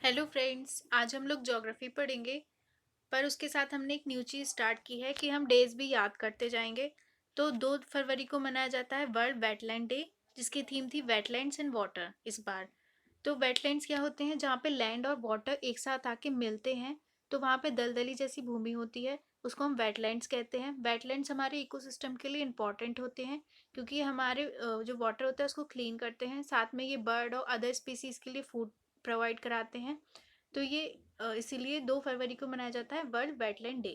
Hello friends, आज हम लोग ज्योग्राफी पढ़ेंगे। पर उसके साथ हमने एक न्यू चीज़ स्टार्ट की है कि हम डेज भी याद करते जाएंगे। तो 2 फरवरी को मनाया जाता है वर्ल्ड वेटलैंड डे, जिसकी थीम थी वेटलैंड्स एंड वाटर इस बार। तो वेटलैंड्स क्या होते हैं? जहाँ पे लैंड और वाटर एक साथ आके मिलते हैं, तो वहाँ पे दलदली जैसी भूमि होती है, उसको हम वेटलैंड्स कहते हैं। वेटलैंड्स हमारे इकोसिस्टम के लिए इंपॉर्टेंट होते हैं, क्योंकि ये हमारे जो वाटर होता है उसको क्लीन करते हैं, साथ में ये बर्ड और अदर स्पीसीज के लिए फूड प्रोवाइड कराते हैं। तो ये इसीलिए 2 फरवरी को मनाया जाता है वर्ल्ड वेटलैंड डे।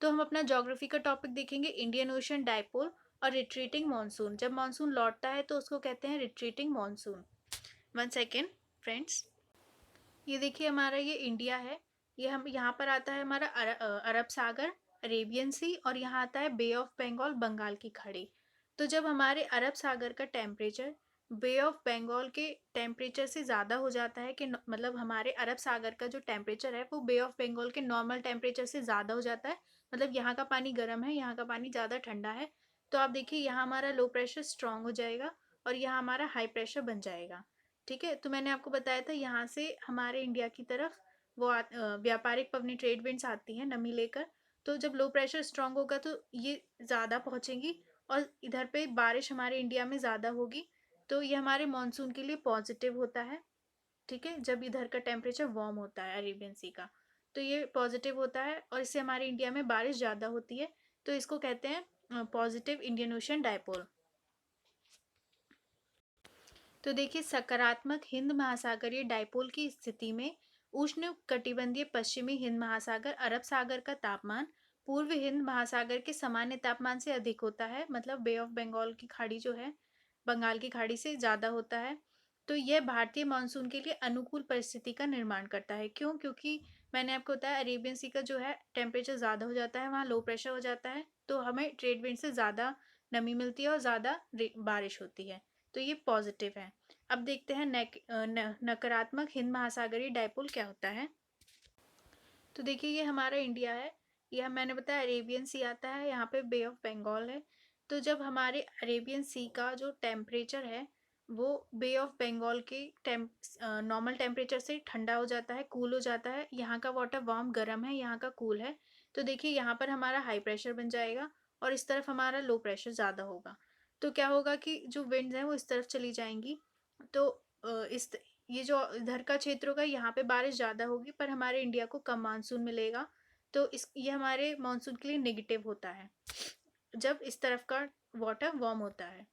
तो हम अपना ज्योग्राफी का टॉपिक देखेंगे, इंडियन ओशन डाइपोल और रिट्रीटिंग मानसून। जब मानसून लौटता है तो उसको कहते हैं रिट्रीटिंग मानसून। 1 सेकेंड फ्रेंड्स, ये देखिए हमारा ये इंडिया है। ये हम यहाँ पर आता है हमारा अरब सागर, अरेबियन सी, और यहाँ आता है बे ऑफ बंगाल, बंगाल की खाड़ी। तो जब हमारे अरब सागर का टेम्परेचर बे ऑफ बंगाल के टेम्परेचर से ज़्यादा हो जाता है, कि मतलब हमारे अरब सागर का जो टेम्परेचर है वो बे ऑफ बंगाल के नॉर्मल टेम्परेचर से ज़्यादा हो जाता है, मतलब यहाँ का पानी गर्म है, यहाँ का पानी ज़्यादा ठंडा है। तो आप देखिए यहाँ हमारा लो प्रेशर स्ट्रांग हो जाएगा और यहाँ हमारा हाई प्रेशर बन जाएगा। ठीक है, तो मैंने आपको बताया था यहाँ से हमारे इंडिया की तरफ वो व्यापारिक पवनी ट्रेड विंड्स आती हैं नमी लेकर। तो जब लो प्रेशर स्ट्रांग होगा तो ये ज़्यादा पहुँचेंगी और इधर पे बारिश हमारे इंडिया में ज़्यादा होगी। तो ये हमारे मानसून के लिए पॉजिटिव होता है। ठीक है, जब इधर का टेम्परेचर वार्म होता है अरेबियन सी का, तो ये पॉजिटिव होता है और इससे हमारे इंडिया में बारिश ज़्यादा होती है। तो इसको कहते हैं पॉजिटिव इंडियन ओशन डायपोल। तो देखिए, सकारात्मक हिंद महासागरीय डायपोल की स्थिति में उष्ण कटिबंधीय पश्चिमी हिंद महासागर अरब सागर का तापमान पूर्व हिंद महासागर के सामान्य तापमान से अधिक होता है, मतलब बे ऑफ बंगाल की खाड़ी जो है, बंगाल की खाड़ी से ज़्यादा होता है। तो यह भारतीय मानसून के लिए अनुकूल परिस्थिति का निर्माण करता है। क्यों? क्योंकि मैंने आपको बताया अरेबियन सी का जो है टेम्परेचर ज़्यादा हो जाता है, वहाँ लो प्रेशर हो जाता है, तो हमें ट्रेड विंड से ज़्यादा नमी मिलती है और ज़्यादा बारिश होती है। तो ये पॉजिटिव है। अब देखते हैं नकारात्मक हिंद महासागरीय डायपोल क्या होता है। तो देखिए ये हमारा इंडिया है, यह मैंने बताया अरेबियन सी आता है, यहाँ पे बे ऑफ बंगाल है। तो जब हमारे अरेबियन सी का जो टेम्परेचर है वो बे ऑफ बंगाल के नॉर्मल टेम्परेचर से ठंडा हो जाता है, कूल हो जाता है, यहाँ का वाटर वार्म गर्म है, यहाँ का कूल है। तो देखिए यहाँ पर हमारा हाई प्रेशर बन जाएगा और इस तरफ हमारा लो प्रेशर ज़्यादा होगा। तो क्या होगा कि जो विंड्स हैं वो इस तरफ चली जाएंगी। तो इस ये जो इधर का क्षेत्र होगा यहाँ पे बारिश ज़्यादा होगी, पर हमारे इंडिया को कम मानसून मिलेगा। तो इस ये हमारे मानसून के लिए नेगेटिव होता है जब इस तरफ का वाटर वार्म होता है।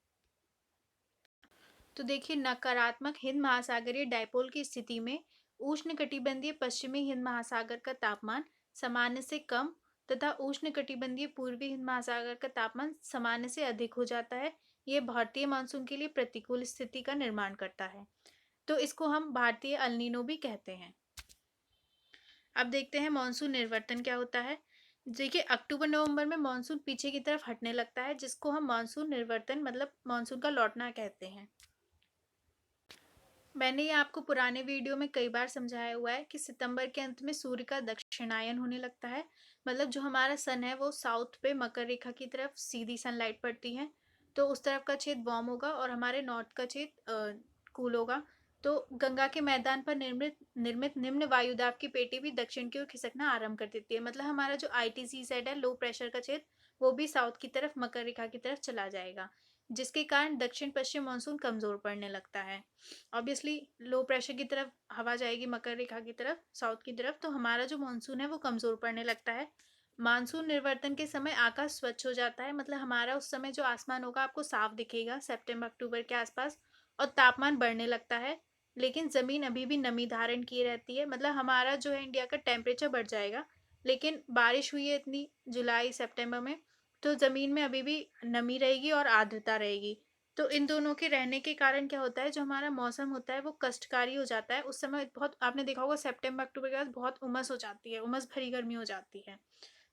तो देखिए, नकारात्मक हिंद महासागरीय डायपोल की स्थिति में उष्ण कटिबंधीय पश्चिमी हिंद महासागर का तापमान सामान्य से कम तथा उष्ण कटिबंधीय पूर्वी हिंद महासागर का तापमान सामान्य से अधिक हो जाता है। ये भारतीय मानसून के लिए प्रतिकूल स्थिति का निर्माण करता है। तो इसको हम भारतीय अल्नीनो भी कहते हैं। अब देखते हैं मानसून निर्वर्तन क्या होता है। देखिए, अक्टूबर नवंबर में मानसून पीछे की तरफ हटने लगता है, जिसको हम मानसून निर्वर्तन मतलब मानसून का लौटना कहते हैं। मैंने ये आपको पुराने वीडियो में कई बार समझाया हुआ है कि सितंबर के अंत में सूर्य का दक्षिणायन होने लगता है, मतलब जो हमारा सन है वो साउथ पे मकर रेखा की तरफ सीधी सनलाइट पड़ती है, तो उस तरफ का क्षेत्र वार्म होगा और हमारे नॉर्थ का क्षेत्र कूल होगा। तो गंगा के मैदान पर निर्मित निर्मित निम्न वायुदाब की पेटी भी दक्षिण की ओर खिसकना आरंभ कर देती है, मतलब हमारा जो ITC है, लो प्रेशर का क्षेत्र, वो भी साउथ की तरफ मकर रेखा की तरफ चला जाएगा, जिसके कारण दक्षिण पश्चिम मानसून कमजोर पड़ने लगता है। ऑब्वियसली लो प्रेशर की तरफ हवा जाएगी मकर रेखा की तरफ, साउथ की तरफ, तो हमारा जो मानसून है वो कमजोर पड़ने लगता है। मानसून निर्वर्तन के समय आकाश स्वच्छ हो जाता है, मतलब हमारा उस समय जो आसमान होगा आपको साफ दिखेगा सितंबर अक्टूबर के आसपास, और तापमान बढ़ने लगता है। लेकिन जमीन अभी भी नमी धारण किए रहती है, मतलब हमारा जो है इंडिया का टेम्परेचर बढ़ जाएगा, लेकिन बारिश हुई है इतनी जुलाई सितंबर में, तो जमीन में अभी भी नमी रहेगी और आर्द्रता रहेगी। तो इन दोनों के रहने के कारण क्या होता है, जो हमारा मौसम होता है वो कष्टकारी हो जाता है। उस समय बहुत, आपने देखा होगा सितंबर अक्टूबर के बाद बहुत उमस हो जाती है, उमस भरी गर्मी हो जाती है।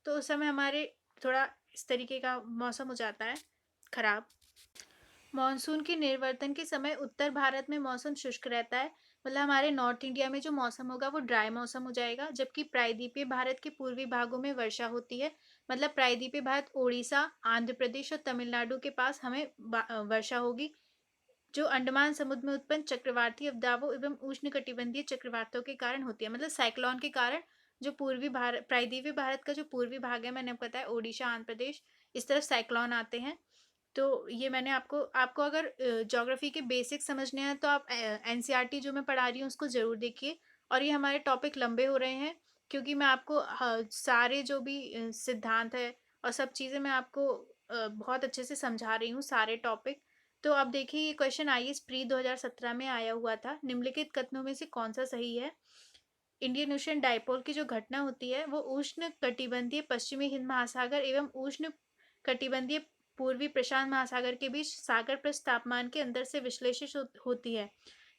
तो उस समय हमारे थोड़ा इस तरीके का मौसम हो जाता है खराब। मानसून के निर्वर्तन के समय उत्तर भारत में मौसम शुष्क रहता है, मतलब हमारे नॉर्थ इंडिया में जो मौसम होगा वो ड्राई मौसम हो जाएगा, जबकि प्रायद्वीपीय भारत के पूर्वी भागों में वर्षा होती है। मतलब प्रायद्वीपीय भारत, उड़ीसा, आंध्र प्रदेश और तमिलनाडु के पास हमें वर्षा होगी। जो अंडमान समुद्र में उत्पन्न चक्रवाती अवदाबों एवं उष्णकटिबंधीय चक्रवातों के कारण होती है, मतलब साइक्लोन के कारण जो पूर्वी भारत, प्रायद्वीपीय भारत का जो पूर्वी भाग है, मैंने आपको बताया ओडिशा, आंध्र प्रदेश, इस तरफ साइक्लोन आते हैं। तो ये मैंने आपको आपको अगर ज्योग्राफी के बेसिक समझने हैं तो आप एनसीईआरटी जो मैं पढ़ा रही हूँ उसको ज़रूर देखिए। और ये हमारे टॉपिक लंबे हो रहे हैं क्योंकि मैं आपको सारे जो भी सिद्धांत है और सब चीज़ें मैं आपको बहुत अच्छे से समझा रही हूँ, सारे टॉपिक। तो अब देखिए, ये क्वेश्चन आईएएस प्री 2017 में आया हुआ था। निम्नलिखित कथनों में से कौन सा सही है? इंडियन ओशन डाइपोल की जो घटना होती है वो उष्ण कटिबंधीय पश्चिमी हिंद महासागर एवं उष्ण कटिबंधीय पूर्वी प्रशांत महासागर के बीच सागर पृष्ठ तापमान के अंदर से विश्लेषित होती है।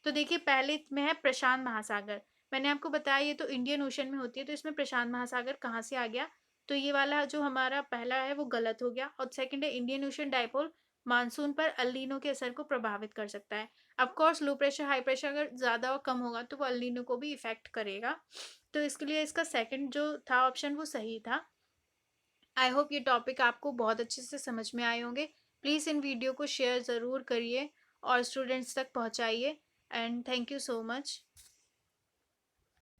तो देखिए, पहले में है प्रशांत महासागर। मैंने आपको बताया ये तो इंडियन ओशन में होती है, तो इसमें प्रशांत महासागर कहाँ से आ गया? तो ये वाला जो हमारा पहला है वो गलत हो गया। और सेकंड है इंडियन ओशन डाइपोल मानसून पर अल नीनो के असर को प्रभावित कर सकता है। Of course low pressure high pressure अगर ज़्यादा और कम होगा तो वो अल नीनो को भी इफेक्ट करेगा। तो इसके लिए इसका सेकंड जो था ऑप्शन वो सही था। आई होप ये टॉपिक आपको बहुत अच्छे से समझ में आए होंगे। प्लीज़ इन वीडियो को शेयर ज़रूर करिए और स्टूडेंट्स तक पहुंचाइए। And thank you so much.